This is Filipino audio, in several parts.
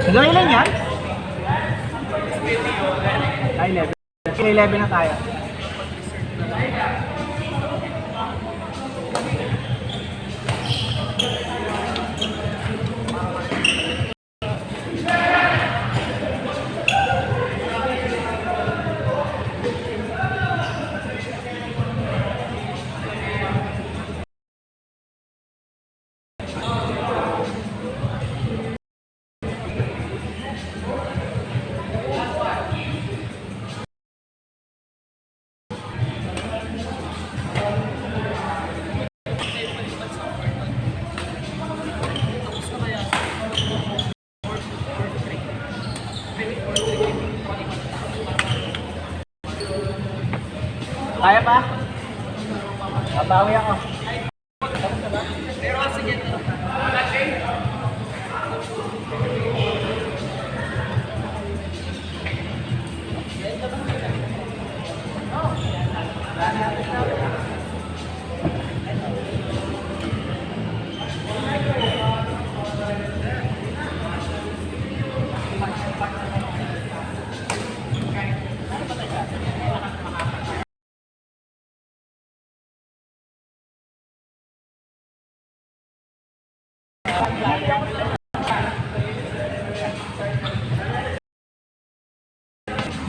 Ilan yan? Ay, 11. 11 na tayo. Kaya pa? Nabawi ako. Pero sige.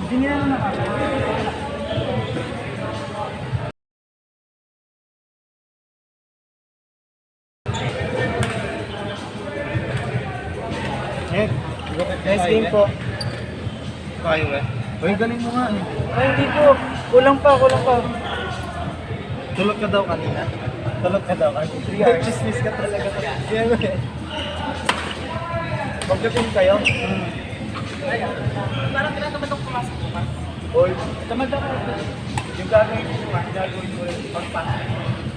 Hindi na naman ako. Nice game po. Kayo eh. Uy, galing mo nga eh. Ay, hindi po. Kulang pa. Tulog ka daw kanina. Tulog ka daw. 3 hours. Chismis ka talaga. Yan eh. Magdating kayo? Parang tinatamad akong pumasok bukas. Oy, tamad ako. Yung gagawin ko rin pagpasok.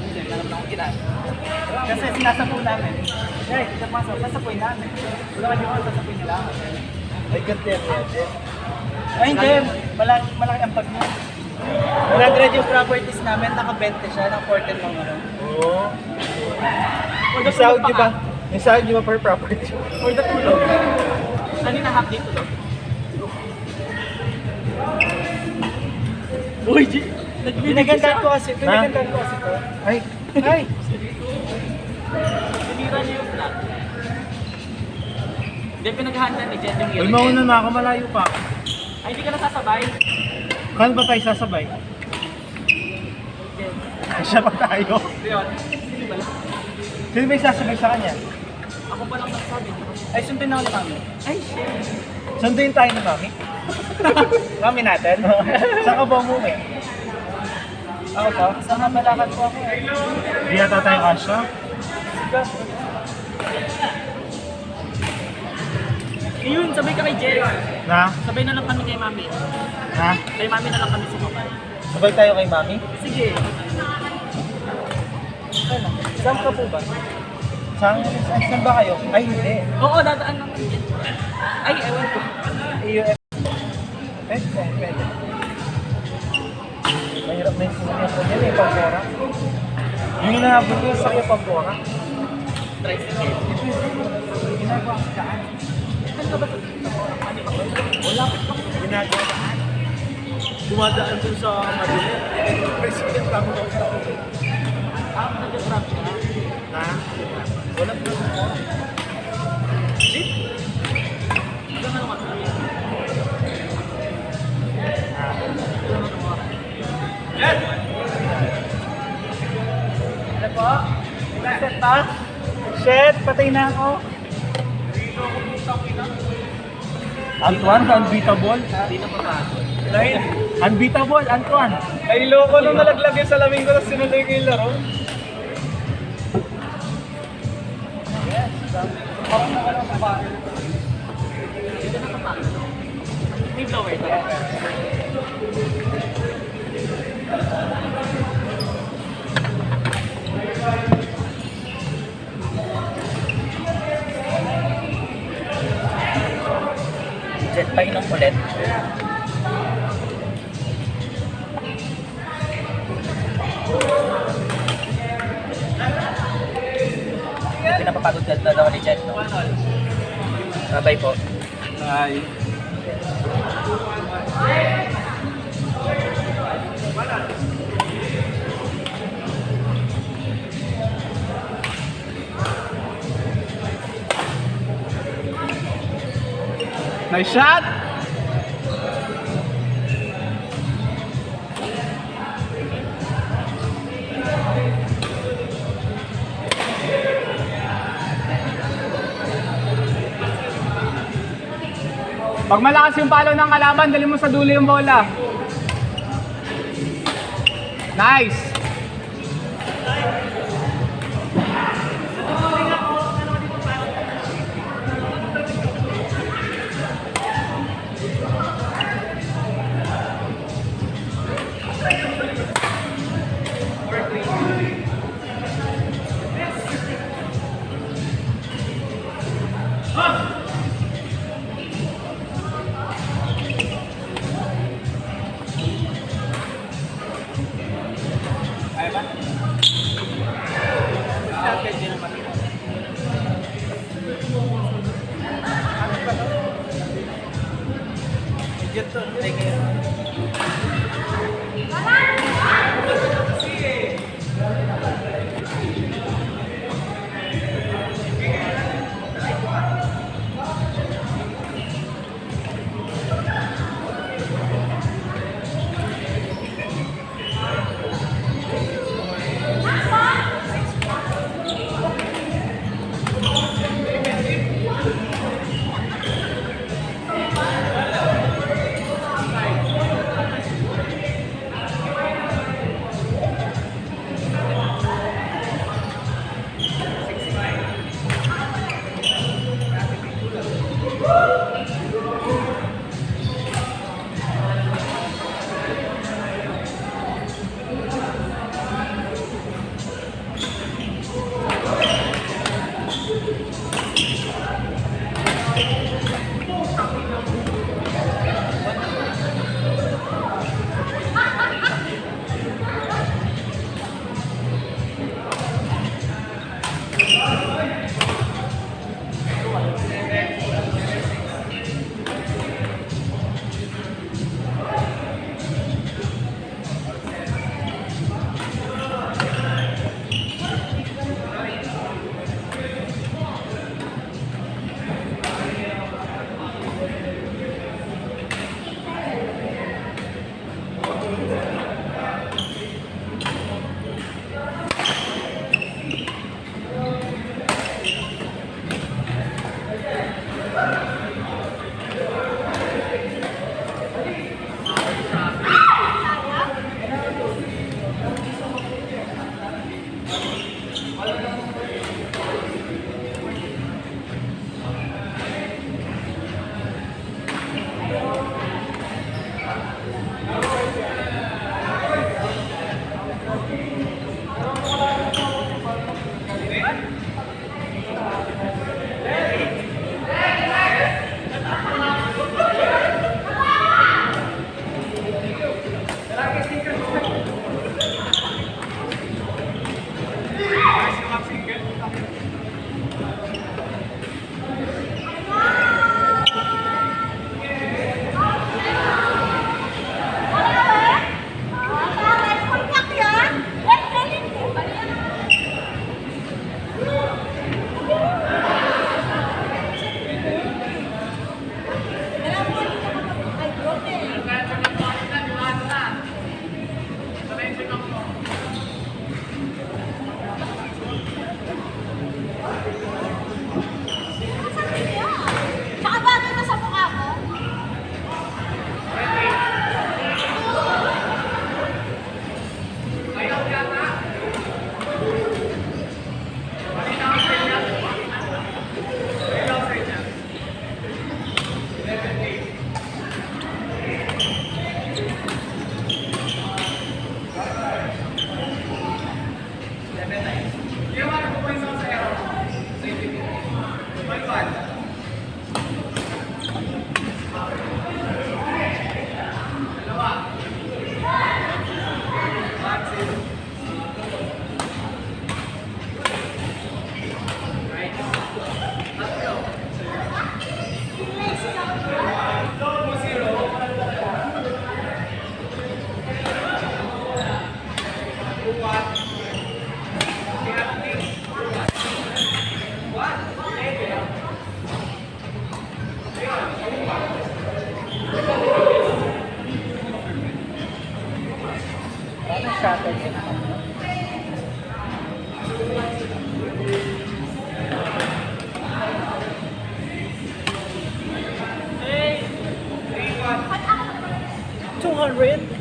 Hindi, alam na akong ginagawa. Kasi sinasapo namin. Hey, sasapoy namin. Wala ka dito, sasapoy nila. Ay, ganti yan. Ay, hindi. Malaki ang pag niya. 100 yung properties namin, naka-20 siya, naka-14 lang ako. Oo. Yung sahod nyo ba? Yung sahod nyo ba per property? Or the tulog. Kanina half day tulog. Uy, pinagandaan ko kasi ito. Ay! Sinira niyo yung plan. Hindi, pinaghahanda ni Jen yung Uy, hero. mauna na ako, malayo pa. Ay, hindi ka nasasabay. Kano ba tayo sasabay? Ay, siya pa tayo. Yun. Hindi ba lang? Sino ba yung sasabay sa kanya? Ako pa lang nagsabi. Ay, sundin ako ni Mami. Ay, shit. Sunduin tayo ni Mami. Mami natin? Saan ka ba umuwi? Ako pa? Sama malakad po ako. Di yata tayo kasya. Yun, sabay ka kay Jen. Na? Sabay na lang kami kay Mami. Na? Kay Mami na lang kami sumabay. Sabay tayo kay Mami? Sige. Saan ka po ba? Saan ba kayo? Ay, hindi. Oo, dadaan lang kami Jen. Ay, ewan ko. AUF. Pwede. Mahirap na yung sinagyan ko dyan eh, Pampora. Yung hinahabol ko yung sakya Pampora. Tricycle. Ginagawa ko daan. Saan ka ba ito? Wala pa pa. Ginagawa daan. Dumadaan dun sa Madrid. President lang ako. Nag-trap siya. Na? Walang problema. Jeep? Hanggang ano ka sa akin? Ano po? Set pa? Shit, patay na ako. Antoine, unbeatable. Hindi na papagod. Unbeatable, Antoine. Ay, loko nung nalaglag yung salamin ko tapos sinuloy ko yung laro. May blower ka. Jet pa inom ulit. Pinapapagod ka na daw ni Jet, no? Bye po. Ay. Nice shot! Pag malakas yung palo ng kalaban, dali mo sa dulo yung bola. Nice! Medyo to, like yun. Parang shuttle yun. $200?